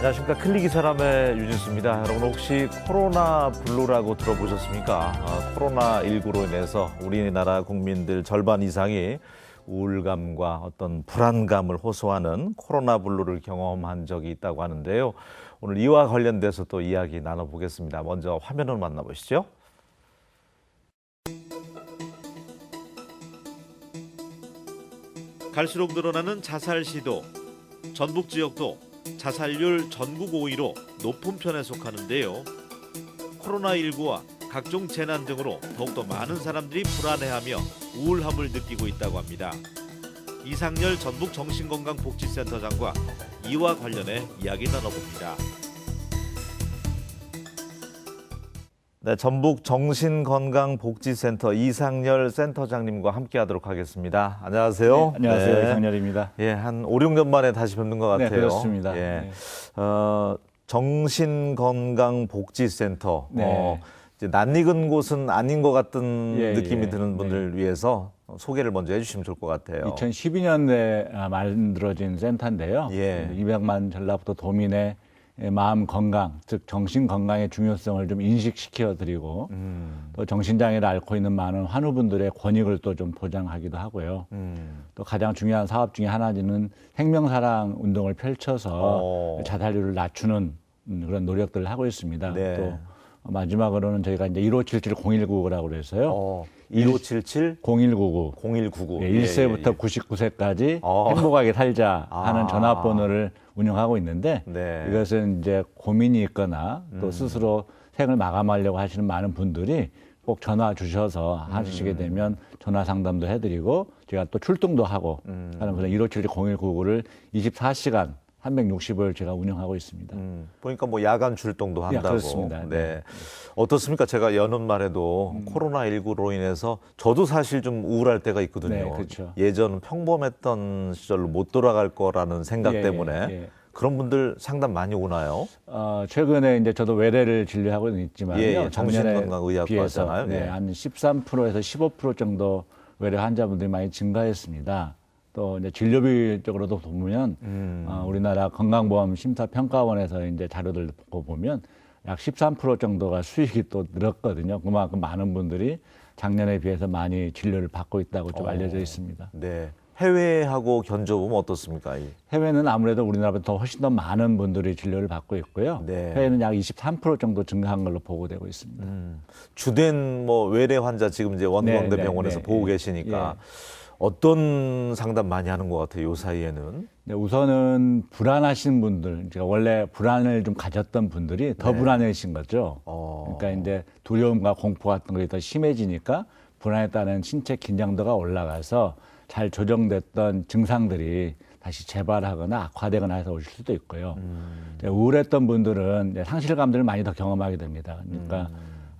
안녕하십니까. 클릭이 사람의 유진수입니다. 여러분 혹시 코로나 블루라고 들어보셨습니까? 코로나19로 인해서 우리나라 국민들 절반 이상이 우울감과 어떤 불안감을 호소하는 코로나 블루를 경험한 적이 있다고 하는데요. 오늘 이와 관련돼서 또 이야기 나눠보겠습니다. 먼저 화면을 만나보시죠. 갈수록 늘어나는 자살 시도. 전북 지역도 자살률 전국 5위로 높은 편에 속하는데요. 코로나19와 각종 재난 등으로 더욱더 많은 사람들이 불안해하며 우울함을 느끼고 있다고 합니다. 이상열 전북 정신건강복지센터장과 이와 관련해 이야기 나눠봅니다. 네, 전북 정신건강복지센터 이상열 센터장님과 함께하도록 하겠습니다. 안녕하세요. 네, 안녕하세요. 네. 이상열입니다. 예, 한 5, 6년 만에 다시 뵙는 것 같아요. 네, 그렇습니다. 예. 네. 정신건강복지센터. 네. 이제 낯익은 곳은 아닌 것 같은 느낌이 드는 네. 분들을 위해서 소개를 먼저 해주시면 좋을 것 같아요. 2012년에 만들어진 센터인데요. 예. 200만 전라북도 도민의 마음 건강, 즉 정신 건강의 중요성을 좀 인식시켜드리고 또 정신장애를 앓고 있는 많은 환우분들의 권익을 또 좀 보장하기도 하고요. 또 가장 중요한 사업 중에 하나는 생명사랑 운동을 펼쳐서 자살률을 낮추는 그런 노력들을 하고 있습니다. 네. 또 마지막으로는 저희가 이제 1577-0199라고 그래서요. 1577 0199. 0199. 예, 1세부터 99세까지 행복하게 살자 하는 전화번호를 운영하고 있는데 네. 이것은 이제 고민이 있거나 또 스스로 생을 마감하려고 하시는 많은 분들이 꼭 전화 주셔서 하시게 되면 전화 상담도 해드리고 제가 또 출동도 하고 하는 그런 1577-0199를 24시간 360을 제가 운영하고 있습니다. 보니까 뭐 야간 출동도 한다고. 그렇습니다. 네. 어떻습니까? 제가 여는 말에도 코로나19로 인해서 저도 사실 좀 우울할 때가 있거든요. 네, 그렇죠. 예전 평범했던 시절로 못 돌아갈 거라는 생각 때문에 그런 분들 상담 많이 오나요? 최근에 이제 저도 외래를 진료하고 있지만요. 정신건강의학과잖아요. 네, 한 13%에서 15% 정도 외래 환자분들이 많이 증가했습니다. 또 이제 진료비적으로도 보면 우리나라 건강보험 심사평가원에서 이제 자료들 보면 약 13% 정도가 수익이 또 늘었거든요. 그만큼 많은 분들이 작년에 비해서 많이 진료를 받고 있다고 좀 알려져 있습니다. 네. 해외하고 견줘보면 어떻습니까? 해외는 아무래도 우리나라보다 훨씬 더 많은 분들이 진료를 받고 있고요. 네. 해외는 약 23% 정도 증가한 걸로 보고되고 있습니다. 주된 뭐 외래 환자 지금 이제 원광대 병원에서 보고 계시니까 어떤 상담 많이 하는 것 같아요, 요 사이에는? 네, 우선은 불안하신 분들, 제가 원래 불안을 좀 가졌던 분들이 더 불안해진 거죠. 그러니까 이제 두려움과 공포 같은 것이 더 심해지니까 불안에 따른 신체 긴장도가 올라가서 잘 조정됐던 증상들이 다시 재발하거나 악화되거나 해서 오실 수도 있고요. 우울했던 분들은 상실감들을 많이 더 경험하게 됩니다. 그러니까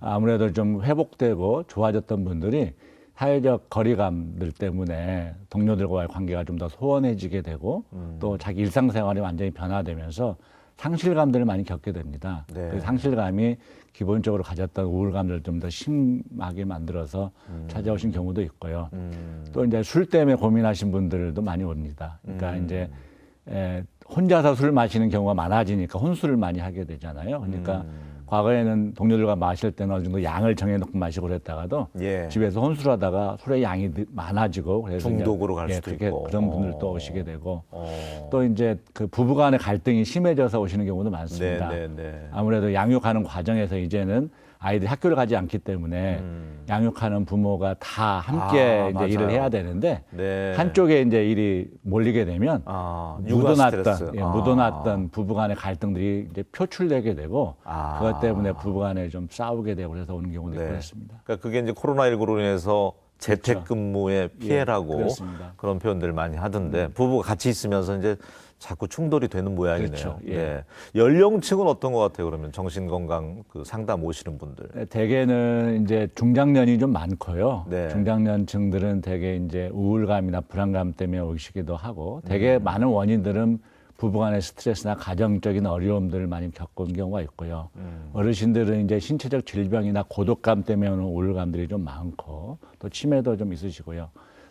아무래도 좀 회복되고 좋아졌던 분들이 사회적 거리감들 때문에 동료들과의 관계가 좀 더 소원해지게 되고 또 자기 일상생활이 완전히 변화되면서 상실감들을 많이 겪게 됩니다. 네. 그 상실감이 기본적으로 가졌던 우울감들을 좀 더 심하게 만들어서 찾아오신 경우도 있고요. 또 이제 술 때문에 고민하신 분들도 많이 옵니다. 그러니까 이제 혼자서 술 마시는 경우가 많아지니까 혼술을 많이 하게 되잖아요. 그러니까 과거에는 동료들과 마실 때는 어느 정도 양을 정해놓고 마시고 그랬다가도 집에서 혼술하다가 술의 양이 많아지고 그래서 중독으로 갈 수도 있고 그런 분들도 오시게 되고 또 이제 그 부부간의 갈등이 심해져서 오시는 경우도 많습니다. 아무래도 양육하는 과정에서 이제는 아이들이 학교를 가지 않기 때문에 양육하는 부모가 다 함께 이제 일을 해야 되는데 한쪽에 이제 일이 몰리게 되면 묻어놨던 부부간의 갈등들이 이제 표출되게 되고 그것 때문에 부부간에 좀 싸우게 되고 그래서 오는 경우도 있고 그렇습니다. 그러니까 그게 이제 코로나19로 인해서 재택근무의 피해라고 그런 표현들을 많이 하던데 부부가 같이 있으면서 이제 자꾸 충돌이 되는 모양이네요. 그렇죠. 연령층은 어떤 것 같아요? 그러면 정신건강 그 상담 오시는 분들. 대개는 이제 중장년이 좀 많고요. 네. 중장년층들은 대개 이제 우울감이나 불안감 때문에 오시기도 하고 대개 많은 원인들은 부부간의 스트레스나 가정적인 어려움들을 많이 겪은 경우가 있고요. 어르신들은 이제 신체적 질병이나 고독감 때문에 오는 우울감들이 좀 많고 또 치매도 좀 있으시고요.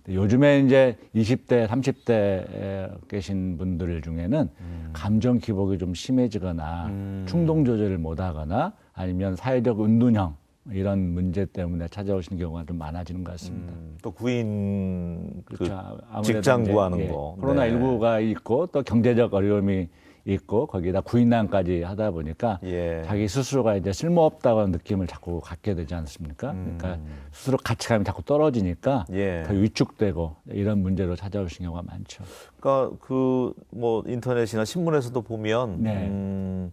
요즘에 이제 20대, 30대에 계신 분들 중에는 감정 기복이 좀 심해지거나 충동 조절을 못하거나 아니면 사회적 은둔형 이런 문제 때문에 찾아오시는 경우가 좀 많아지는 것 같습니다. 또 구인 그렇죠. 아무래도 직장 이제, 구하는 거. 코로나19가 있고 또 경제적 어려움이 있고 거기다 구인난까지 하다 보니까 예. 자기 스스로가 이제 쓸모없다고 하는 느낌을 자꾸 갖게 되지 않습니까? 그러니까 스스로 가치감이 자꾸 떨어지니까 예. 더 위축되고 이런 문제로 찾아오시는 경우가 많죠. 그러니까 그 뭐 인터넷이나 신문에서도 보면 네.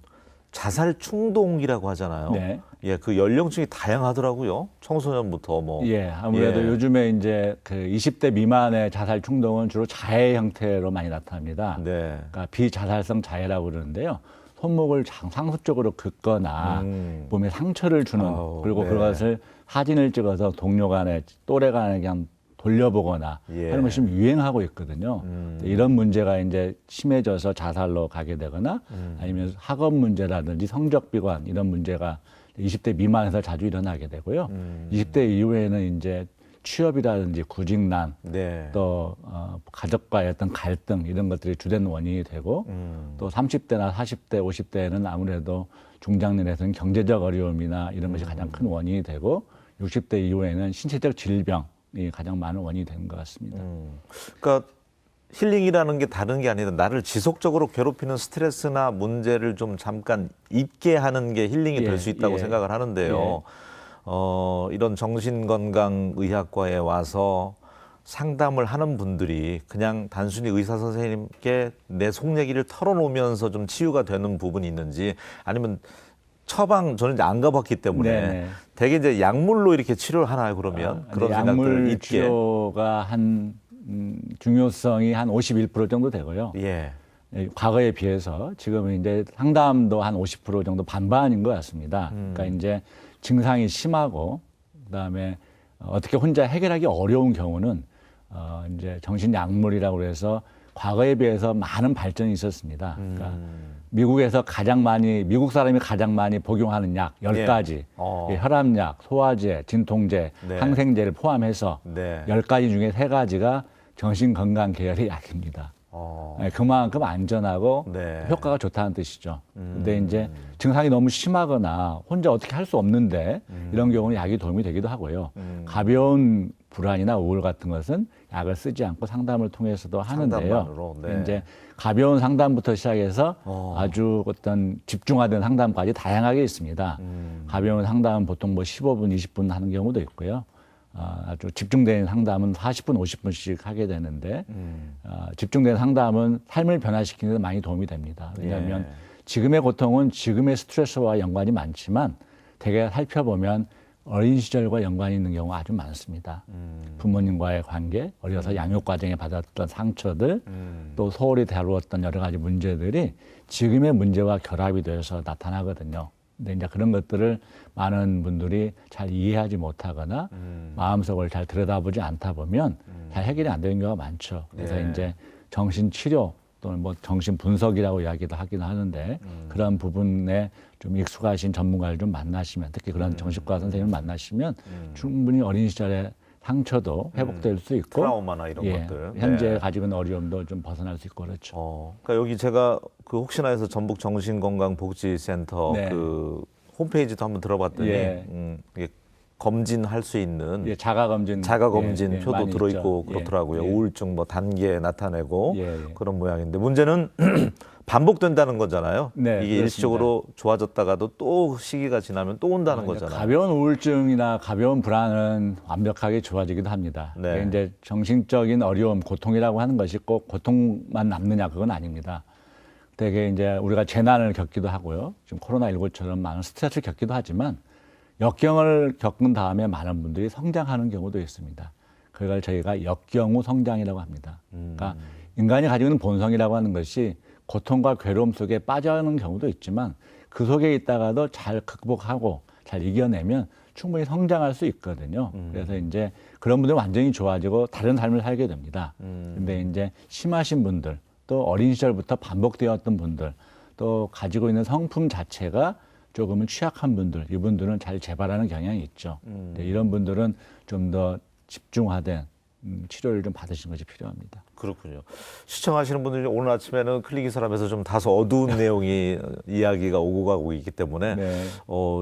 자살 충동이라고 하잖아요. 네. 예, 그 연령층이 다양하더라고요. 청소년부터 뭐. 예, 아무래도 예. 요즘에 이제 그 20대 미만의 자살 충동은 주로 자해 형태로 많이 나타납니다. 네. 그러니까 비자살성 자해라고 그러는데요. 손목을 상습적으로 긋거나 몸에 상처를 주는 아우, 그리고 네. 그것을 사진을 찍어서 동료 간에 또래 간에 그냥 돌려보거나 예. 하는 것이 좀 유행하고 있거든요. 이런 문제가 이제 심해져서 자살로 가게 되거나 아니면 학업 문제라든지 성적 비관 이런 문제가 20대 미만에서 자주 일어나게 되고요. 20대 이후에는 이제 취업이라든지 구직난 네. 또 가족과의 어떤 갈등 이런 것들이 주된 원인이 되고 또 30대나 40대, 50대에는 아무래도 중장년에서는 경제적 어려움이나 이런 것이 가장 큰 원인이 되고 60대 이후에는 신체적 질병이 가장 많은 원인이 되는 것 같습니다. 그러니까 힐링이라는 게 다른 게 아니라 나를 지속적으로 괴롭히는 스트레스나 문제를 좀 잠깐 잊게 하는 게 힐링이 예, 될 수 있다고 예. 생각을 하는데요. 이런 정신건강의학과에 와서 상담을 하는 분들이 그냥 단순히 의사 선생님께 내 속 얘기를 털어놓으면서 좀 치유가 되는 부분이 있는지 아니면 처방 저는 이제 안 가봤기 때문에 네네. 되게 이제 약물로 이렇게 치료를 하나요 그러면 그런 생각들을 약물 잊게 치료가 한 중요성이 한 51% 정도 되고요. 예. 과거에 비해서 지금은 이제 상담도 한 50% 정도 반반인 것 같습니다. 그러니까 이제 증상이 심하고 그다음에 어떻게 혼자 해결하기 어려운 경우는 이제 정신약물이라고 해서 과거에 비해서 많은 발전이 있었습니다. 그러니까 미국에서 미국 사람이 가장 많이 복용하는 약 10가지, 예. 혈압약, 소화제, 진통제, 네. 항생제를 포함해서 네. 10가지 중에 3가지가 정신건강 계열의 약입니다. 그만큼 안전하고 네. 효과가 좋다는 뜻이죠. 근데 이제 증상이 너무 심하거나 혼자 어떻게 할 수 없는데 이런 경우는 약이 도움이 되기도 하고요. 가벼운 불안이나 우울 같은 것은 약을 쓰지 않고 상담을 통해서도 하는데요. 상담만으로, 네. 이제 가벼운 상담부터 시작해서 아주 어떤 집중화된 상담까지 다양하게 있습니다. 가벼운 상담은 보통 뭐 15분, 20분 하는 경우도 있고요. 아주 집중된 상담은 40분, 50분씩 하게 되는데 집중된 상담은 삶을 변화시키는 데 많이 도움이 됩니다. 왜냐하면 지금의 고통은 지금의 스트레스와 연관이 많지만 대개 살펴보면 어린 시절과 연관이 있는 경우가 아주 많습니다. 부모님과의 관계, 어려서 양육 과정에 받았던 상처들, 또 소홀히 다루었던 여러 가지 문제들이 지금의 문제와 결합이 되어서 나타나거든요. 근데 이제 그런 것들을 많은 분들이 잘 이해하지 못하거나 마음속을 잘 들여다보지 않다 보면 잘 해결이 안 되는 경우가 많죠. 그래서 네. 이제 정신치료 또는 뭐 정신분석이라고 이야기도 하기도 하는데 그런 부분에 좀 익숙하신 전문가를 좀 만나시면 특히 그런 정신과 선생님을 만나시면 충분히 어린 시절에 상처도 회복될 수 있고 트라우마나 이런 것들. 현재 네. 가지고 있는 어려움도 좀 벗어날 수 있고 그렇죠. 그러니까 여기 제가 그 혹시나 해서 전북 정신건강복지센터 네. 그 홈페이지도 한번 들어봤더니 예. 이게 검진할 수 있는 예, 자가검진 자가검진 표도 많이 들어있고 있죠. 그렇더라고요. 예, 예. 우울증 뭐 단계 나타내고 예, 예. 그런 모양인데 문제는 반복된다는 거잖아요. 네, 이게 그렇습니다. 일시적으로 좋아졌다가도 또 시기가 지나면 또 온다는 이제 거잖아요. 가벼운 우울증이나 가벼운 불안은 완벽하게 좋아지기도 합니다. 네. 이게 이제 정신적인 어려움, 고통이라고 하는 것이 꼭 고통만 남느냐 그건 아닙니다. 되게 이제 우리가 재난을 겪기도 하고요. 지금 코로나19처럼 많은 스트레스를 겪기도 하지만 역경을 겪은 다음에 많은 분들이 성장하는 경우도 있습니다. 그걸 저희가 역경후 성장이라고 합니다. 그러니까 인간이 가지고 있는 본성이라고 하는 것이 고통과 괴로움 속에 빠져있는 경우도 있지만 그 속에 있다가도 잘 극복하고 잘 이겨내면 충분히 성장할 수 있거든요. 그래서 이제 그런 분들은 완전히 좋아지고 다른 삶을 살게 됩니다. 근데 이제 심하신 분들 또 어린 시절부터 반복되었던 분들 또 가지고 있는 성품 자체가 조금은 취약한 분들 이분들은 잘 재발하는 경향이 있죠. 이런 분들은 좀 더 집중화된 치료를 좀 받으시는 것이 필요합니다. 그렇군요. 시청하시는 분들이 오늘 아침에는 클릭이사람에서 좀 다소 어두운 내용이 이야기가 오고 가고 있기 때문에 네.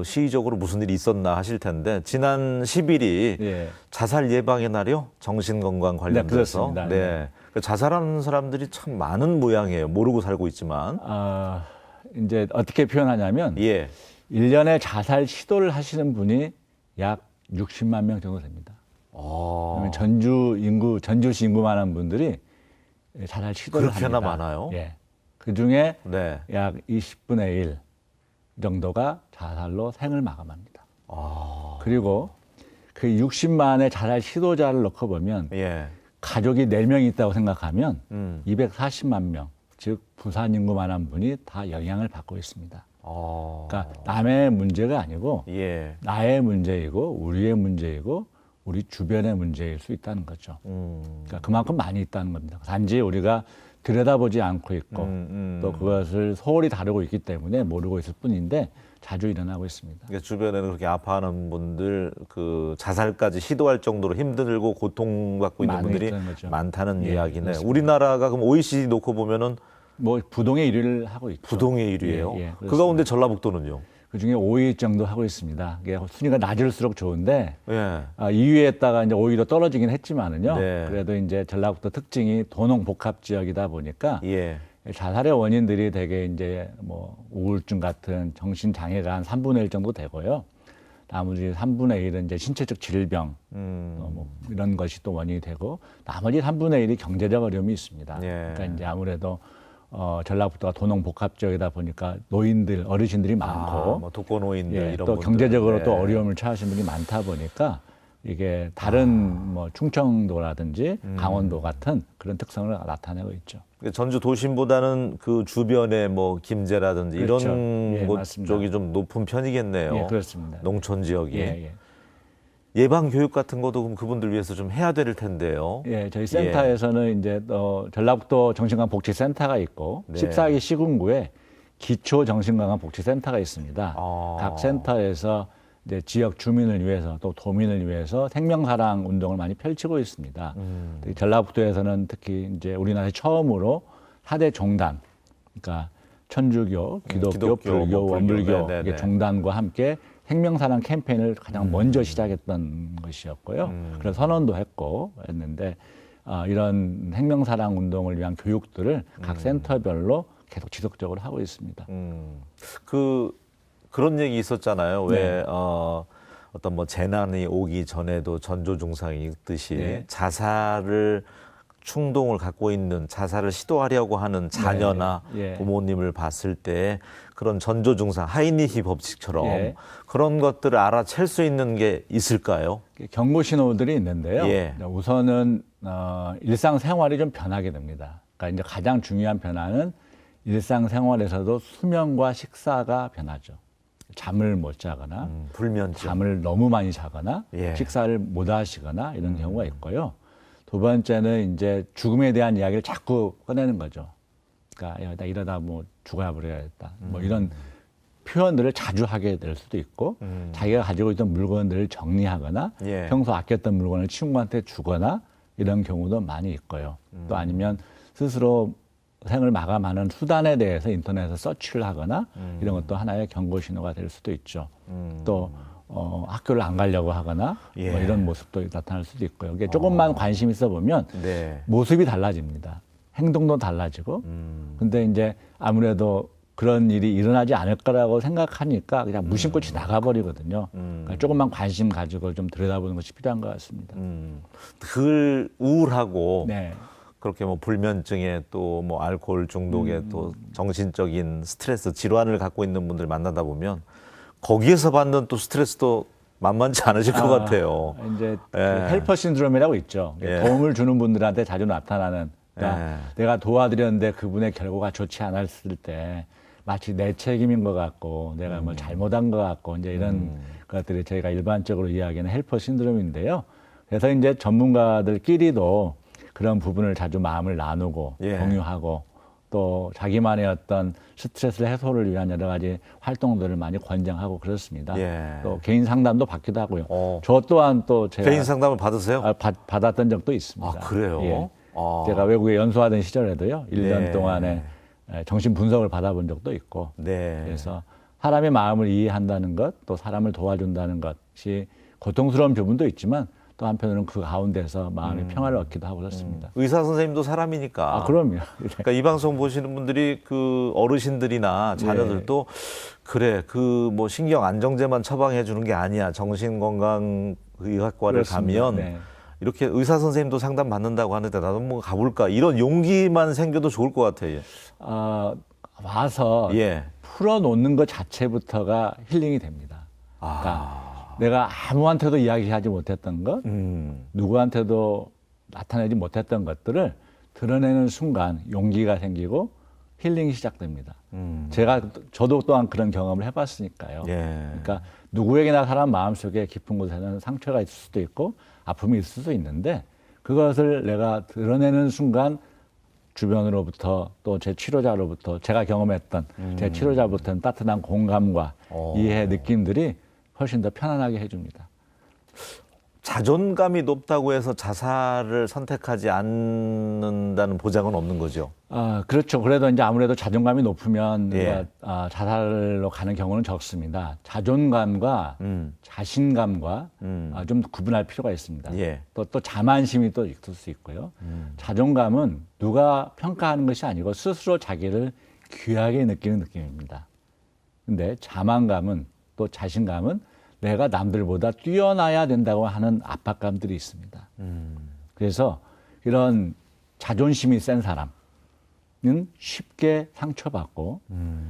시의적으로 무슨 일이 있었나 하실 텐데 지난 10일이 예. 자살 예방의 날이요? 정신건강 관련돼서. 그렇습니다. 네. 자살하는 사람들이 참 많은 모양이에요. 모르고 살고 있지만. 이제 어떻게 표현하냐면 예. 1년에 자살 시도를 하시는 분이 약 60만 명 정도 됩니다. 그러면 전주시 인구만한 분들이 자살 시도를 그렇게나 합니다. 많아요? 예. 그 중에 네. 약 20분의 1 정도가 자살로 생을 마감합니다. 그리고 그 60만의 자살 시도자를 넣고 보면 예. 가족이 4명이 있다고 생각하면 240만 명, 즉 부산 인구만한 분이 다 영향을 받고 있습니다. 그러니까 남의 문제가 아니고 예. 나의 문제이고 우리의 문제이고 우리 주변의 문제일 수 있다는 거죠. 그러니까 그만큼 많이 있다는 겁니다. 단지 우리가 들여다보지 않고 있고 또 그것을 소홀히 다루고 있기 때문에 모르고 있을 뿐인데 자주 일어나고 있습니다. 그러니까 주변에는 그렇게 아파하는 분들, 그 자살까지 시도할 정도로 힘들고 고통받고 있는 많이 분들이 있다는 거죠. 많다는 예, 이야기네. 그렇습니다. 우리나라가 그럼 OECD 놓고 보면은 뭐 부동의 1위를 하고 있죠. 부동의 1위예요. 예, 그 가운데 전라북도는요. 그 중에 5위 정도 하고 있습니다. 이게 순위가 낮을수록 좋은데 예. 2위에다가 이제 오히려 떨어지긴 했지만은요. 네. 그래도 이제 전라북도 특징이 도농 복합 지역이다 보니까 예. 자살의 원인들이 되게 이제 뭐 우울증 같은 정신 장애가 한 3분의 1 정도 되고요. 나머지 3분의 1은 이제 신체적 질병 뭐 이런 것이 또 원인이 되고 나머지 3분의 1이 경제적 어려움이 있습니다. 예. 그러니까 이제 아무래도 전라북도가 도농 복합 지역이다 보니까 노인들, 어르신들이 많고 뭐 독거노인들 예, 이런 또 분들. 경제적으로 네. 또 어려움을 처하시는 분이 많다 보니까 이게 다른 뭐 충청도라든지 강원도 같은 그런 특성을 나타내고 있죠. 그러니까 전주 도심보다는 그 주변에 뭐 김제라든지 그렇죠. 이런 예, 곳 맞습니다. 쪽이 좀 높은 편이겠네요. 예, 그렇습니다. 농촌 지역이. 예. 예방 교육 같은 것도 그럼 그분들 위해서 좀 해야 될 텐데요. 예, 저희 센터에서는 이제 전라북도 정신건강복지센터가 있고 네. 14기 시군구에 기초 정신건강복지센터가 있습니다. 각 센터에서 이제 지역 주민을 위해서 또 도민을 위해서 생명사랑 운동을 많이 펼치고 있습니다. 전라북도에서는 특히 이제 우리나라에 처음으로 4대 종단, 그러니까 천주교, 기독교, 불교, 원불교 네네네. 종단과 함께 생명사랑 캠페인을 가장 먼저 시작했던 것이었고요. 그래서 선언도 했고 했는데 이런 생명사랑 운동을 위한 교육들을 각 센터별로 계속 지속적으로 하고 있습니다. 그런 얘기 있었잖아요. 네. 왜 어떤 뭐 재난이 오기 전에도 전조 증상이 있듯이 네. 자살을 충동을 갖고 있는 자살을 시도하려고 하는 자녀나 예. 부모님을 봤을 때 그런 전조 증상 하이니히 법칙처럼 예. 그런 것들을 알아챌 수 있는 게 있을까요? 경고 신호들이 있는데요. 예. 우선은 일상생활이 좀 변하게 됩니다. 그러니까 이제 가장 중요한 변화는 일상생활에서도 수면과 식사가 변하죠. 잠을 못 자거나 불면증. 잠을 너무 많이 자거나 예. 식사를 못 하시거나 이런 경우가 있고요. 두 번째는 이제 죽음에 대한 이야기를 자꾸 꺼내는 거죠. 그러니까 야, 나 이러다 뭐 죽어버려야겠다. 뭐 이런 표현들을 자주 하게 될 수도 있고 자기가 가지고 있던 물건들을 정리하거나 예. 평소 아꼈던 물건을 친구한테 주거나 이런 경우도 많이 있고요. 또 아니면 스스로 생을 마감하는 수단에 대해서 인터넷에서 서치를 하거나 이런 것도 하나의 경고 신호가 될 수도 있죠. 또 학교를 안 가려고 하거나 예. 뭐 이런 모습도 나타날 수도 있고요. 이게 조금만 관심 있어 보면 네. 모습이 달라집니다. 행동도 달라지고. 근데 이제 아무래도 그런 일이 일어나지 않을 거라고 생각하니까 그냥 무심코 지나가버리거든요. 그러니까 조금만 관심 가지고 좀 들여다보는 것이 필요한 것 같습니다. 그 우울하고 네. 그렇게 뭐 불면증에 또 뭐 알코올 중독에 또 정신적인 스트레스 질환을 갖고 있는 분들 만나다 보면 거기에서 받는 또 스트레스도 만만치 않으실 것 같아요. 이제 그 예. 헬퍼 신드롬이라고 있죠. 예. 도움을 주는 분들한테 자주 나타나는. 그러니까 예. 내가 도와드렸는데 그분의 결과가 좋지 않았을 때 마치 내 책임인 것 같고 내가 뭘 잘못한 것 같고 이제 이런 것들이 저희가 일반적으로 이야기하는 헬퍼 신드롬인데요. 그래서 이제 전문가들끼리도 그런 부분을 자주 마음을 나누고 예. 공유하고 또 자기만의 어떤 스트레스 해소를 위한 여러 가지 활동들을 많이 권장하고 그렇습니다. 예. 또 개인 상담도 받기도 하고요. 저 또한 또 제가 개인 상담을 받으세요? 받았던 적도 있습니다. 아, 그래요? 예. 아. 제가 외국에 연수하던 시절에도요. 1년 네. 동안에 정신 분석을 받아본 적도 있고. 네. 그래서 사람의 마음을 이해한다는 것, 또 사람을 도와준다는 것이 고통스러운 부분도 있지만 또 한편으로는 그 가운데서 마음의 평화를 얻기도 하고 그렇습니다. 의사 선생님도 사람이니까. 아, 그럼요. 그러니까 이 방송 보시는 분들이 그 어르신들이나 자녀들도 그래 그 뭐 신경 안정제만 처방해 주는 게 아니야. 정신건강의학과를 그렇습니다. 가면 네. 이렇게 의사 선생님도 상담 받는다고 하는데 나도 뭐 가볼까 이런 용기만 생겨도 좋을 것 같아요. 와서 예. 풀어놓는 것 자체부터가 힐링이 됩니다. 그러니까 내가 아무한테도 이야기하지 못했던 것, 누구한테도 나타내지 못했던 것들을 드러내는 순간 용기가 생기고 힐링이 시작됩니다. 저도 또한 그런 경험을 해봤으니까요. 예. 그러니까 누구에게나 사람 마음속에 깊은 곳에는 상처가 있을 수도 있고 아픔이 있을 수도 있는데 그것을 내가 드러내는 순간 주변으로부터 또 제 치료자로부터 제가 경험했던 제 치료자부터는 따뜻한 공감과 이해 느낌들이 훨씬 더 편안하게 해줍니다. 자존감이 높다고 해서 자살을 선택하지 않는다는 보장은 없는 거죠. 그렇죠. 그래도 이제 아무래도 자존감이 높으면 예. 자살로 가는 경우는 적습니다. 자존감과 자신감과 좀 구분할 필요가 있습니다. 예. 또 자만심이 또 있을 수 있고요. 자존감은 누가 평가하는 것이 아니고 스스로 자기를 귀하게 느끼는 느낌입니다. 근데 자만감은 또 자신감은 내가 남들보다 뛰어나야 된다고 하는 압박감들이 있습니다. 그래서 이런 자존심이 센 사람은 쉽게 상처받고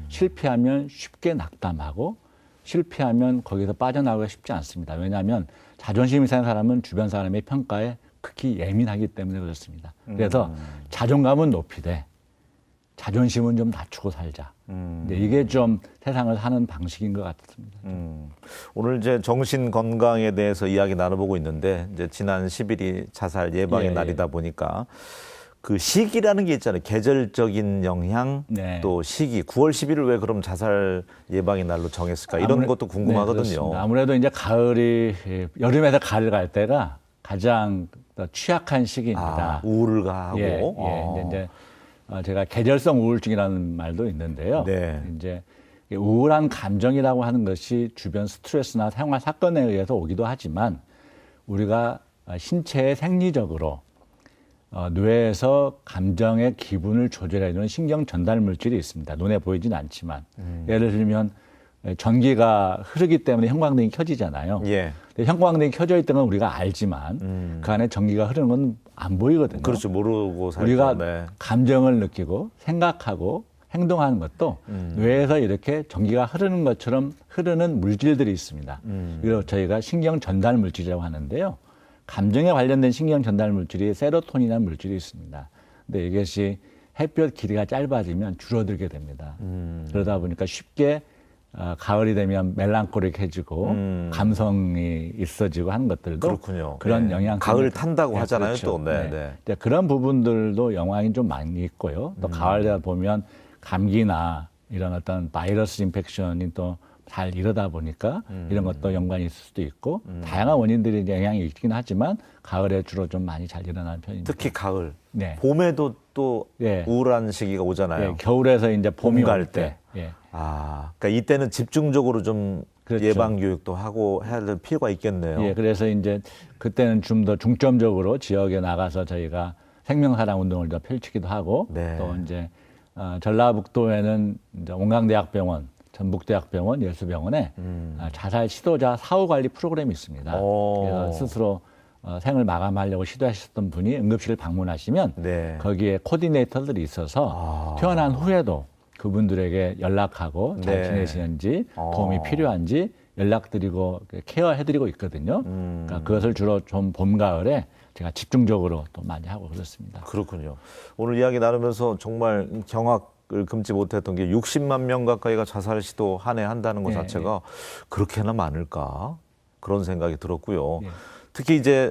실패하면 쉽게 낙담하고 실패하면 거기서 빠져나오기가 쉽지 않습니다. 왜냐하면 자존심이 센 사람은 주변 사람의 평가에 극히 예민하기 때문에 그렇습니다. 그래서 자존감은 높이되 자존심은 좀 낮추고 살자. 근데 이게 좀 세상을 사는 방식인 것 같습니다. 오늘 이제 정신 건강에 대해서 이야기 나눠보고 있는데 이제 지난 10일이 자살 예방의 날이다 보니까 그 시기라는 게 있잖아요. 계절적인 영향 또 시기. 9월 10일을 왜 그럼 자살 예방의 날로 정했을까? 이런 것도 궁금하거든요. 네, 아무래도 이제 가을이 여름에서 가을 갈 때가 가장 취약한 시기입니다. 우울을 가고. 이제 제가 계절성 우울증이라는 말도 있는데요. 네. 이제 우울한 감정이라고 하는 것이 주변 스트레스나 생활 사건에 의해서 오기도 하지만 우리가 신체의 생리적으로 뇌에서 감정의 기분을 조절해주는 신경 전달 물질이 있습니다. 눈에 보이진 않지만 예를 들면 전기가 흐르기 때문에 형광등이 켜지잖아요. 예. 형광등이 켜져 있던 건 우리가 알지만 그 안에 전기가 흐르는 건 안 보이거든요. 그렇죠. 모르고 살죠. 우리가 네. 감정을 느끼고 생각하고 행동하는 것도 뇌에서 이렇게 전기가 흐르는 것처럼 흐르는 물질들이 있습니다. 이걸 저희가 신경 전달 물질이라고 하는데요. 감정에 관련된 신경 전달 물질이 세로토닌이라는 물질이 있습니다. 근데 이것이 햇볕 길이가 짧아지면 줄어들게 됩니다. 그러다 보니까 쉽게 가을이 되면 멜랑콜릭해지고 감성이 있어지고 하는 것들도 그렇군요. 그런 영향 가을 탄다고 하잖아요. 그렇죠. 또 네. 그런 부분들도 영향이 좀 많이 있고요. 또 가을 되다 보면 감기나 이런 어떤 바이러스 인펙션이 또 잘 이러다 보니까 이런 것도 연관이 있을 수도 있고 다양한 원인들이 영향이 있긴 하지만 가을에 주로 좀 많이 잘 일어나는 편입니다. 특히 가을. 네. 봄에도 또 우울한 시기가 오잖아요. 겨울에서 이제 봄이 갈 올 때. 그러니까 이때는 집중적으로 좀 그렇죠. 예방 교육도 하고 해야 될 필요가 있겠네요. 그래서 이제 그때는 좀 더 중점적으로 지역에 나가서 저희가 생명사랑 운동을 더 펼치기도 하고 또 이제 전라북도에는 이제 온강대학병원, 전북대학병원, 예수병원에 자살 시도자 사후 관리 프로그램이 있습니다. 그래서 스스로 생을 마감하려고 시도하셨던 분이 응급실을 방문하시면 거기에 코디네이터들이 있어서 퇴원한 후에도 그분들에게 연락하고 잘 지내시는지 도움이 필요한지 연락드리고 케어해드리고 있거든요. 그러니까 그것을 주로 좀 봄, 가을에 제가 집중적으로 또 많이 하고 그렇습니다. 그렇군요. 오늘 이야기 나누면서 정말 경악을 금치 못했던 게 60만 명 가까이가 자살 시도 한 해 한다는 것 자체가 그렇게나 많을까 그런 생각이 들었고요. 특히 이제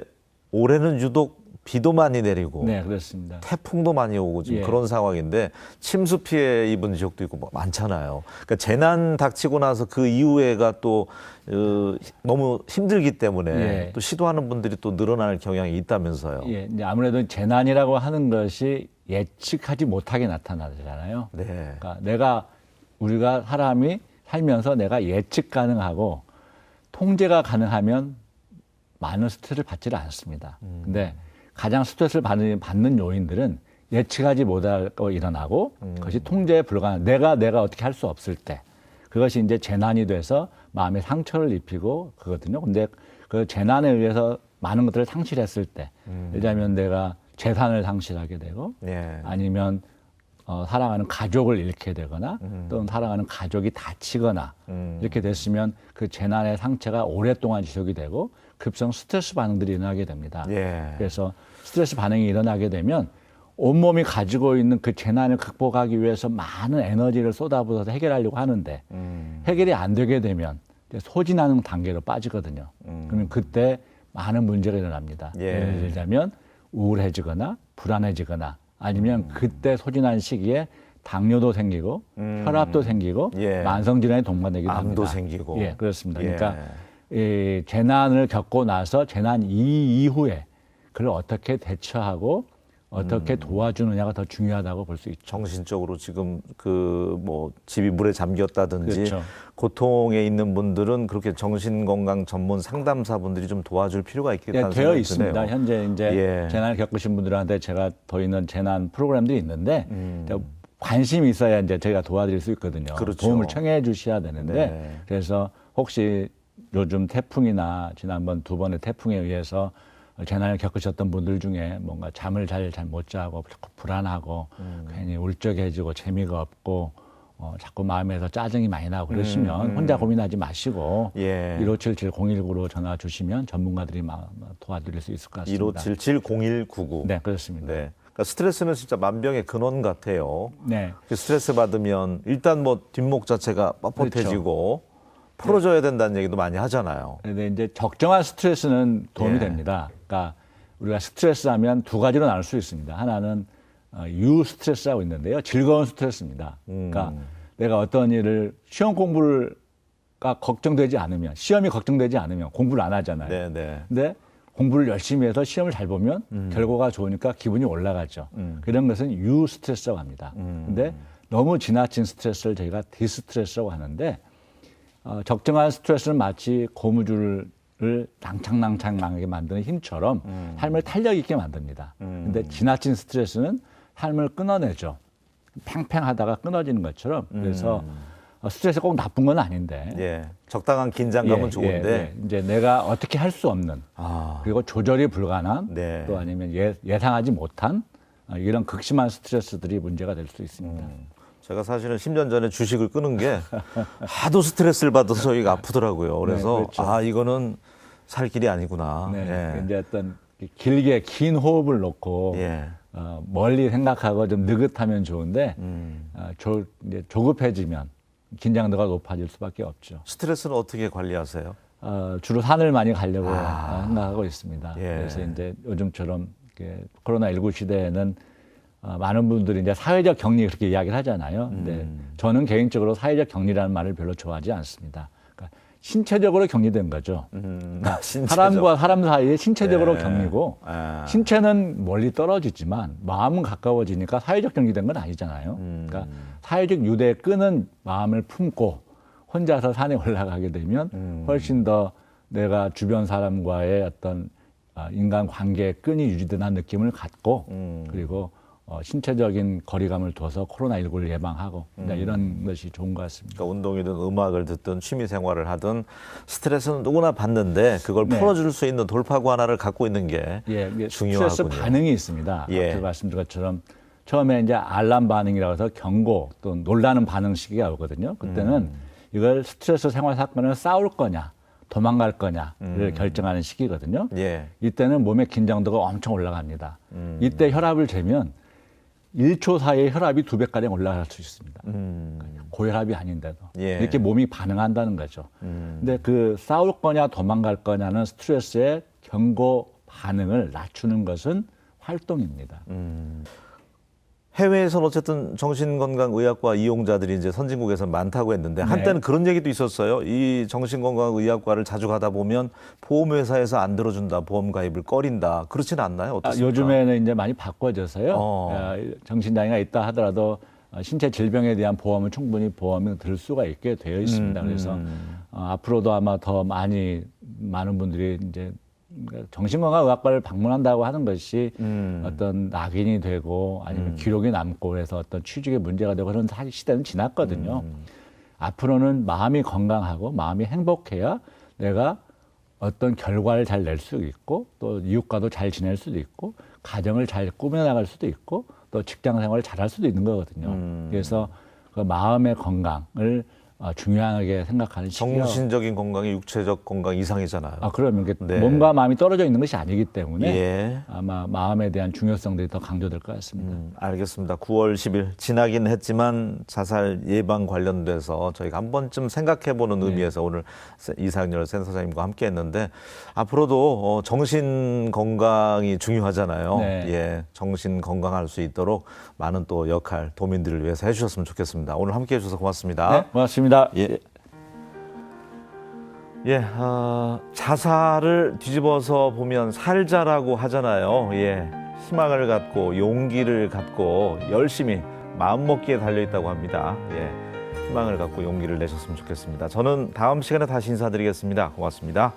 올해는 유독 비도 많이 내리고 네, 그렇습니다. 태풍도 많이 오고 지금 예. 그런 상황인데 침수 피해 입은 지역도 있고 뭐 많잖아요. 그러니까 재난 닥치고 나서 그 이후에가 또 너무 힘들기 때문에 예. 또 시도하는 분들이 또 늘어날 경향이 있다면서요. 예, 이제 아무래도 재난이라고 하는 것이 예측하지 못하게 나타나잖아요. 네. 그러니까 우리가 사람이 살면서 내가 예측 가능하고 통제가 가능하면 많은 스트레스를 받지를 않습니다. 근데 가장 스트레스를 받는 요인들은 예측하지 못하고 일어나고 그것이 통제에 불가한 내가 어떻게 할 수 없을 때 그것이 이제 재난이 돼서 마음에 상처를 입히고 그거거든요. 근데 그 재난에 의해서 많은 것들을 상실했을 때 예를 들자면 내가 재산을 상실하게 되고 예. 아니면 사랑하는 가족을 잃게 되거나 또는 사랑하는 가족이 다치거나 이렇게 됐으면 그 재난의 상처가 오랫동안 지속이 되고 급성 스트레스 반응들이 일어나게 됩니다. 예. 그래서 스트레스 반응이 일어나게 되면 온몸이 가지고 있는 그 재난을 극복하기 위해서 많은 에너지를 쏟아부어서 해결하려고 하는데 해결이 안 되게 되면 이제 소진하는 단계로 빠지거든요. 그러면 그때 많은 문제가 일어납니다. 예. 예를 들자면 우울해지거나 불안해지거나 아니면 그때 소진한 시기에 당뇨도 생기고 혈압도 생기고 예. 만성질환이 동반되기도 합니다. 암도 생기고. 예, 그렇습니다. 예. 그러니까 이 재난을 겪고 나서 재난 이후에 그걸 어떻게 대처하고 어떻게 도와주느냐가 더 중요하다고 볼 수 있죠. 정신적으로 지금 그 뭐 집이 물에 잠겼다든지 그렇죠. 고통에 있는 분들은 그렇게 정신건강 전문 상담사분들이 좀 도와줄 필요가 예, 있겠다는 되어 생각이 있습니다. 드네요. 현재 이제 예. 재난을 겪으신 분들한테 제가 더 있는 재난 프로그램들이 있는데 관심이 있어야 이제 저희가 도와드릴 수 있거든요. 그렇죠. 도움을 청해 주셔야 되는데 네. 그래서 혹시 요즘 태풍이나 지난번 2번의 태풍에 의해서 재난을 겪으셨던 분들 중에 뭔가 잠을 잘 못 자고 자꾸 불안하고 괜히 울적해지고 재미가 없고 자꾸 마음에서 짜증이 많이 나고 그러시면 혼자 고민하지 마시고 예. 1577-019로 전화 주시면 전문가들이 도와드릴 수 있을 것 같습니다. 1577-0199. 네, 그렇습니다. 네. 그러니까 스트레스는 진짜 만병의 근원 같아요. 네. 스트레스 받으면 일단 뭐 뒷목 자체가 뻣뻣해지고 풀어줘야 된다는 얘기도 많이 하잖아요. 근데 이제 적정한 스트레스는 도움이 예. 됩니다. 그러니까 우리가 스트레스 하면 두 가지로 나눌 수 있습니다. 하나는 유 스트레스라고 있는데요. 즐거운 스트레스입니다. 그러니까 내가 어떤 일을 시험 공부가 걱정되지 않으면 시험이 걱정되지 않으면 공부를 안 하잖아요. 네, 네. 근데 공부를 열심히 해서 시험을 잘 보면 결과가 좋으니까 기분이 올라가죠. 그런 것은 유 스트레스라고 합니다. 근데 너무 지나친 스트레스를 저희가 디스트레스라고 하는데 적정한 스트레스는 마치 고무줄을 낭창낭창하게 만드는 힘처럼 삶을 탄력 있게 만듭니다. 근데 지나친 스트레스는 삶을 끊어내죠. 팽팽하다가 끊어지는 것처럼. 그래서 스트레스가 꼭 나쁜 건 아닌데. 예. 적당한 긴장감은 좋은데. 이제 내가 어떻게 할 수 없는 그리고 조절이 불가능한 네. 또 아니면 예상하지 못한 이런 극심한 스트레스들이 문제가 될 수 있습니다. 제가 사실은 10년 전에 주식을 끊은 게 하도 스트레스를 받아서 저희가 아프더라고요. 그래서 네, 그렇죠. 이거는 살 길이 아니구나. 네, 예. 이제 어떤 길게 긴 호흡을 놓고 예. 멀리 생각하고 좀 느긋하면 좋은데 이제 조급해지면 긴장도가 높아질 수밖에 없죠. 스트레스는 어떻게 관리하세요? 주로 산을 많이 가려고 생각하고 있습니다. 예. 그래서 이제 요즘처럼 코로나19 시대에는 많은 분들이 이제 사회적 격리 그렇게 이야기를 하잖아요. 근데 저는 개인적으로 사회적 격리라는 말을 별로 좋아하지 않습니다. 그러니까 신체적으로 격리된 거죠. 그러니까 사람과 사람 사이에 신체적으로 격리고 신체는 멀리 떨어지지만 마음은 가까워지니까 사회적 격리된 건 아니잖아요. 그러니까 사회적 유대의 끈은 마음을 품고 혼자서 산에 올라가게 되면 훨씬 더 내가 주변 사람과의 어떤 인간 관계의 끈이 유지되는 느낌을 갖고 그리고 신체적인 거리감을 둬서 코로나19를 예방하고 이런 것이 좋은 것 같습니다. 그러니까 운동이든 음악을 듣든 취미 생활을 하든 스트레스는 누구나 받는데 그걸 네. 풀어줄 수 있는 돌파구 하나를 갖고 있는 게 이게 중요하군요. 스트레스 반응이 있습니다. 예. 앞서 말씀드린 것처럼 처음에 이제 알람 반응이라고 해서 경고 또 놀라는 반응 시기가 오거든요. 그때는 이걸 스트레스 생활 사건을 싸울 거냐 도망갈 거냐를 결정하는 시기거든요. 예. 이때는 몸의 긴장도가 엄청 올라갑니다. 이때 혈압을 재면 1초 사이에 혈압이 2배가량 올라갈 수 있습니다. 고혈압이 아닌데도. 예. 이렇게 몸이 반응한다는 거죠. 근데 그 싸울 거냐 도망갈 거냐는 스트레스의 경고 반응을 낮추는 것은 활동입니다. 해외에서는 어쨌든 정신건강의학과 이용자들이 이제 선진국에서 많다고 했는데 한때는 그런 얘기도 있었어요. 이 정신건강의학과를 자주 가다 보면 보험회사에서 안 들어준다, 보험 가입을 꺼린다. 그렇지는 않나요? 어떻습니까? 요즘에는 이제 많이 바꿔져서요. 정신장애가 있다 하더라도 신체 질병에 대한 보험은 충분히 보험이 들 수가 있게 되어 있습니다. 그래서 앞으로도 아마 더 많은 분들이 이제 정신건강의학과를 방문한다고 하는 것이 어떤 낙인이 되고 아니면 기록이 남고 해서 어떤 취직의 문제가 되고 그런 시대는 지났거든요. 앞으로는 마음이 건강하고 마음이 행복해야 내가 어떤 결과를 잘 낼 수 있고 또 이웃과도 잘 지낼 수도 있고 가정을 잘 꾸며나갈 수도 있고 또 직장 생활을 잘할 수도 있는 거거든요. 그래서 그 마음의 건강을 중요하게 생각하는 시기가 정신적인 건강이 육체적 건강 이상이잖아요. 그러면 네. 몸과 마음이 떨어져 있는 것이 아니기 때문에 예. 아마 마음에 대한 중요성들이 더 강조될 것 같습니다. 알겠습니다. 9월 10일 지나긴 했지만 자살 예방 관련돼서 저희가 한 번쯤 생각해보는 의미에서 오늘 이상열 센터장님과 함께했는데 앞으로도 정신 건강이 중요하잖아요. 네. 예, 정신 건강할 수 있도록 많은 또 역할 도민들을 위해서 해주셨으면 좋겠습니다. 오늘 함께해 주셔서 고맙습니다. 네, 고맙습니다. 예. 자살을 뒤집어서 보면 살자라고 하잖아요. 예, 희망을 갖고 용기를 갖고 열심히 마음먹기에 달려있다고 합니다. 예, 희망을 갖고 용기를 내셨으면 좋겠습니다. 저는 다음 시간에 다시 인사드리겠습니다. 고맙습니다.